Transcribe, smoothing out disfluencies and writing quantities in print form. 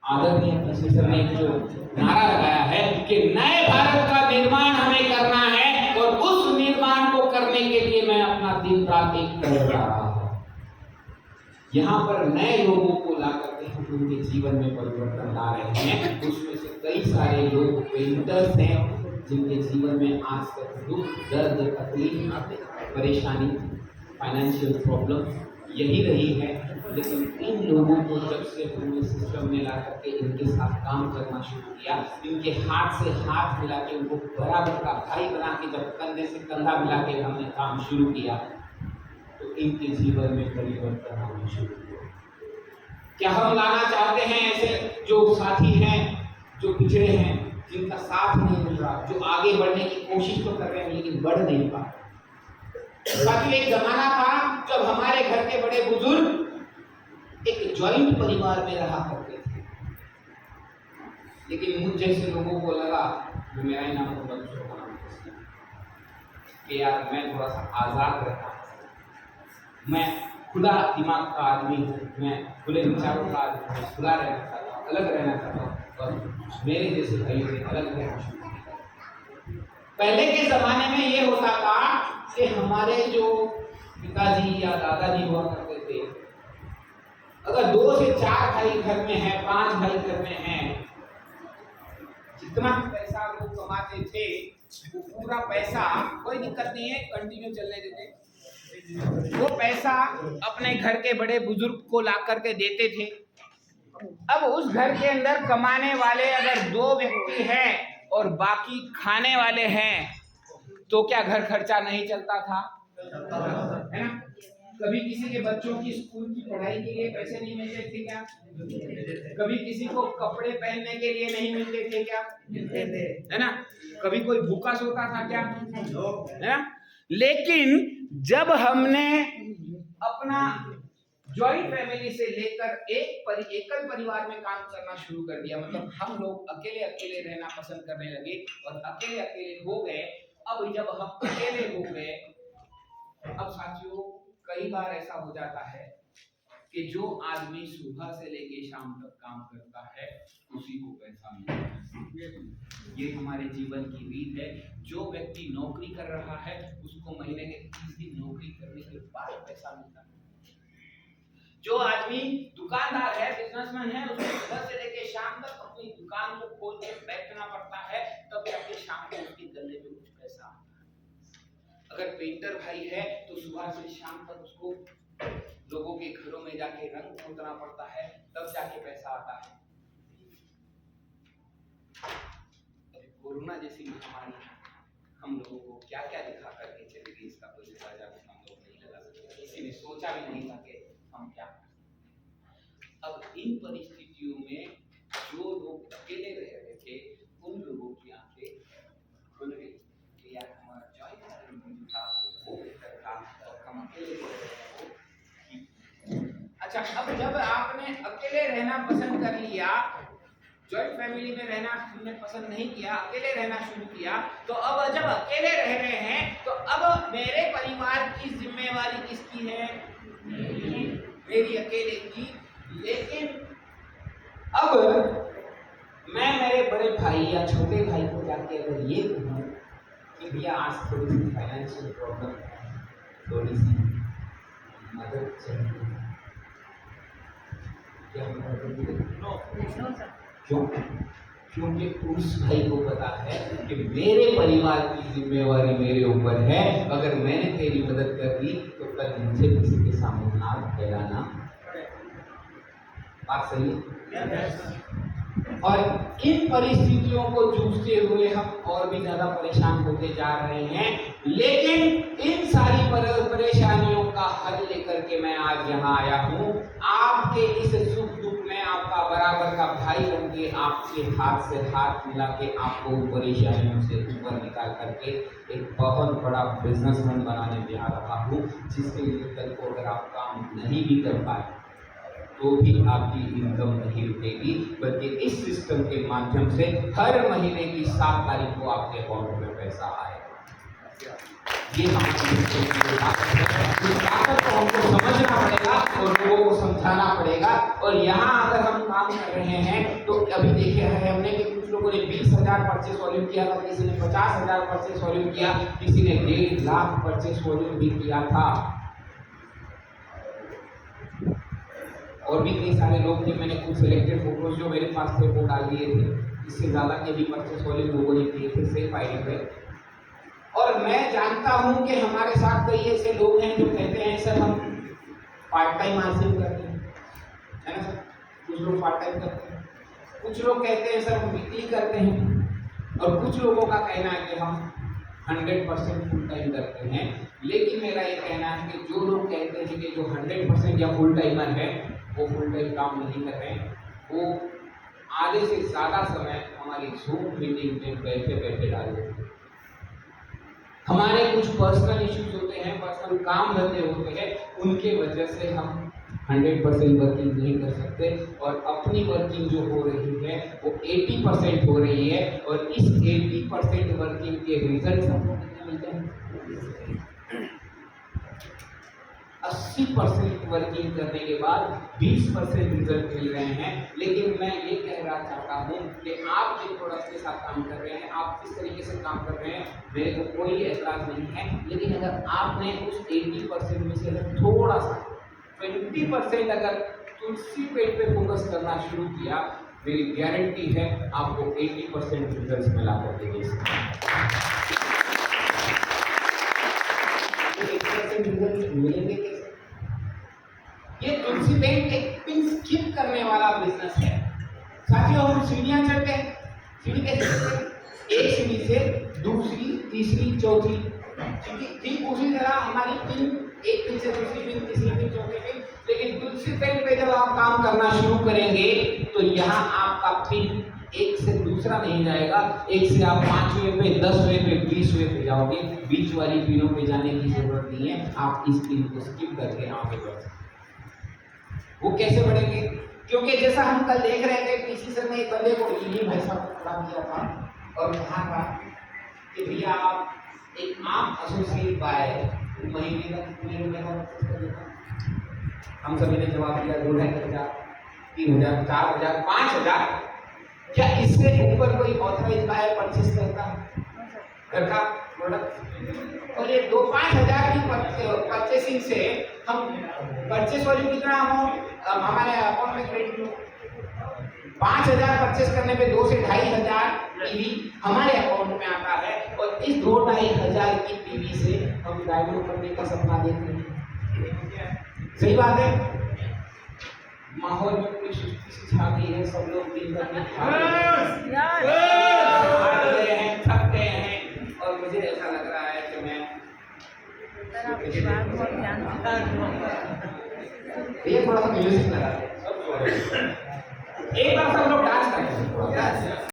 आदरणीय प्रोफेसर ने जो नारा लगाया है कि नए भारत का निर्माण हमें करना है और उस निर्माण को करने के लिए मैं अपना दिन रात एक कर रहा हूं। यहाँ पर नए लोगों को ला करके हम उनके जीवन में परिवर्तन ला रहे हैं। उसमें से कई सारे लोग पेंटर्स हैं जिनके जीवन में आज तक दुख, दर्द, तकलीफ, परेशानी, फाइनेंशियल प्रॉब्लम यही रही है। लेकिन इन लोगों को जब से हमने सिस्टम में ला करके इनके साथ काम करना शुरू किया, इनके हाथ से हाथ मिला के उनको बराबर का भाई बना के जब कंधे से कंधा मिला के हमने काम शुरू किया तो इनके जीवन में परिवर्तन आना शुरू हुआ। क्या हम लाना चाहते हैं ऐसे जो साथी हैं जो पिछड़े हैं, जिनका साथ नहीं मिल रहा, जो आगे बढ़ने की कोशिश तो कर रहे हैं लेकिन बढ़ नहीं पा रहे। साथियों, एक जमाना था जब हमारे घर के बड़े बुजुर्ग एक जॉइंट परिवार में रहा करते थे, लेकिन मुझ जैसे लोगों को लगा जो मेरा ही नाम कि यार मैं थोड़ा सा आजाद रहता हूँ, मैं खुला दिमाग का आदमी हूँ, मैं खुले विचारों का आदमी हूँ, खुला रहना चाहता हूँ, अलग रहना चाहता हूँ और मेरे जैसे भाइयों ने अलग रहना शुरू किया। पहले के जमाने में ये होता था कि हमारे जो पिताजी या दादाजी हुआ करते थे, अगर 2 से 4 भाई घर में हैं, 5 भाई घर में हैं, जितना पैसा लोग कमाते थे वो पूरा पैसा, कोई दिक्कत नहीं है, कंटिन्यू चलने देते, वो पैसा अपने घर के बड़े बुजुर्ग को ला करके देते थे। अब उस घर के अंदर कमाने वाले अगर 2 व्यक्ति हैं और बाकी खाने वाले हैं तो क्या घर खर्चा नहीं चलता था, है ना? कभी किसी के बच्चों की स्कूल की पढ़ाई के लिए पैसे नहीं मिलते थे क्या? कभी किसी को कपड़े पहनने के लिए नहीं मिलते थे क्या? मिलते थे, है ना? कभी कोई भूखा सोता था क्या? है ना? लेकिन जब हमने अपना जॉइंट फैमिली से लेकर एकल परिवार में काम करना शुरू कर दिया, मतलब हम लोग अकेले अकेले रहना पसंद करने लगे और अकेले अकेले हो गए। अब जब हम अकेले हो गए, अब साथियों कई बार ऐसा हो जाता है कि जो आदमी सुबह से लेके शाम तक काम करता है उसी को पैसा मिलता है। ये हमारे जीवन की रीत है। जो व्यक्ति नौकरी कर रहा है उसको महीने के 30 दिन नौकरी करने के बाद पैसा मिलता है। जो आदमी दुकानदार है, बिजनेसमैन है, उसको सुबह से लेके शाम तक अपनी दुकान को खोल के बैठना पड़ता है, तब जाके शाम को उसके गले में कुछ पैसा आता है। अगर पेंटर भाई है तो सुबह से शाम तक उसको लोगों के घरों में जाके रंग पोतना पड़ता है, तब जाके पैसा आता है। अभी कोरोना जैसी महामारी हम लोगों को क्या क्या दिखा करके चली गई, इसका कोई अंदाजा हम लोग नहीं लगा सकते, किसी ने सोचा भी नहीं था कि हम क्या। अब इन परिस्थितियों में जो लोग अकेले रह रहे थे उन लोगों की आंखें खुल गई कि यार हमारा जॉइंट फैमिली था वो बेहतर था और हम अकेले रह रहे हैं। अच्छा, अब जब आपने अकेले रहना पसंद कर लिया, जॉइंट फैमिली में रहना हमने पसंद नहीं किया, अकेले रहना शुरू किया, तो अब जब अकेले रह रहे हैं तो अब मेरे परिवार की जिम्मेवारी किसकी है? मेरी अकेले की। लेकिन अब मैं मेरे बड़े भाई या छोटे भाई को जाके अगर ये कहूँ कि भैया आज थोड़ी सी फाइनेंशियल प्रॉब्लम है, थोड़ी सी मदद चाहिए, क्या हम मदद करें? क्यों? क्योंकि उस भाई को पता है कि मेरे परिवार की जिम्मेवारी मेरे ऊपर है, अगर मैंने तेरी मदद कर दी तो कल मुझे किसी के सामने हाथ फैलाना। बात सही है? और इन परिस्थितियों को जूझते हुए हम और भी ज्यादा परेशान होते जा रहे हैं, लेकिन इन सारी परेशानियों का हल लेकर के मैं आज यहाँ आया हूँ। आपके इस सुख दुख में आपका बराबर का भाई बन के आपके हाथ से हाथ मिला के आपको उन परेशानियों से ऊपर निकाल करके एक बहुत बड़ा बिजनेसमैन बनाने जा रहा हूँ, जिसके लिए कल को अगर आप काम नहीं भी कर पाए तो भी आपकी इनकम नहीं रुकेगी, बल्कि इस सिस्टम के माध्यम से हर महीने की 7 तारीख को आपके अकाउंट में पैसा आएगा। ये हमारी ताकत को हमको समझना पड़ेगा और लोगों को समझाना पड़ेगा। और यहाँ अगर हम काम कर रहे हैं तो अभी देखे है हमने कि कुछ लोगों ने 20,000 परचेस वॉल्यूम किया था, किसी ने 50,000 परचेस वॉल्यूम किया, किसी ने 1.5 लाख परचेस वॉल्यूम भी किया था। और भी कई सारे लोग थे, मैंने कुछ सिलेक्टेड फोटोज जो मेरे पास थे वो डाल दिए थे। इससे ज्यादा के भी परचेस वॉल्यूम लोगों ने किए थे सेफ आईडी पे। और मैं जानता हूं कि हमारे साथ कई ऐसे लोग हैं जो कहते हैं सर हम पार्ट टाइम हासिल करते हैं, है ना सर? कुछ लोग पार्ट टाइम करते हैं, कुछ लोग कहते हैं सर हम वीकली करते हैं, और कुछ लोगों का कहना है कि हम 100% फुल टाइम करते हैं। लेकिन मेरा ये कहना है कि जो लोग कहते हैं कि जो 100% या फुल टाइमर है वो फुल टाइम काम नहीं कर रहे हैं, वो आधे से ज़्यादा समय हमारी जूम मीटिंग में बैठे बैठे डाल देते हैं। हमारे कुछ पर्सनल इश्यूज होते हैं, पर्सनल काम धंधे होते हैं, उनके वजह से हम 100% वर्किंग नहीं कर सकते और अपनी वर्किंग जो हो रही है वो 80% हो रही है। और इस 80% वर्किंग के रिजल्ट हमको कितने मिलते हैं? 80% वर्किंग करने के बाद 20% रिजल्ट मिल रहे हैं। लेकिन मैं ये कहना चाहता हूँ कि आप जिन प्रोडक्ट के साथ काम कर रहे हैं, आप किस तरीके से काम कर रहे हैं, मेरे को कोई एतराज नहीं है। लेकिन अगर आपने उस 80% में से थोड़ा सा 20% अगर तुलसी पेड़ पे फोकस करना शुरू किया, मेरी गारंटी है आपको 80% रिजल्ट मिला कर देंगे। 80% रिजल्ट मिलेंगे कैसे? ये तुलसी पेड़ एक पिन स्किप करने वाला बिजनेस है। साथियों हम सीढ़ियां चढ़ते हैं, सीढ़ी कैसे चढ़ते हैं? एक सीढ़ी से दूसरी, तीसरी, चौथी, ठीक उसी तरह हमारी पिन एक पिन से दूसरी पिन, तीसरी पिन, चौथी पिन। लेकिन तुलसी पेड़ पे जब आप काम करना शुरू करेंगे तो यहाँ आपका पिन एक से दूसरा नहीं जाएगा, एक से आप 5वें पे, 10वें पे, 20वें पे जाओगे। बीच वाली पिनों पे जाने की जरूरत नहीं है, आप इस पिन को स्किप करके आगे बढ़ सकते। वो कैसे बढ़ेंगे? क्योंकि जैसा हम कल देख रहे थे, पीसी सर ने एक बंदे को यही भाई साहब को खड़ा किया था और कहा था कि भैया आप एक आम एसोसिएट बाय महीने का कितने रुपए का परचेस कर देता? हम सभी ने जवाब दिया 2,500, 3,000, 4,000, 5,000। क्या इससे ऊपर कोई ऑथराइज बायर परचेस करता घर का प्रोडक्ट? और ये 2-5,000 की परचेसिंग से हम परचेस वॉल्यूम कितना हमारे अकाउंट में क्रेडिट हो? 5,000 परचेस करने पे 2 से 2,500 पीवी हमारे अकाउंट में आता है। और इस 2-2,500 की पीवी से हम डायमंड बनने का सपना देख रहे हैं। सही बात है? माहौल में पूरी सुस्ती सी छा गई है, सब लोग दिन भर में थक गए हैं और मुझे ऐसा लग रहा है कि मैं ये थोड़ा सा म्यूजिक लगा एक बार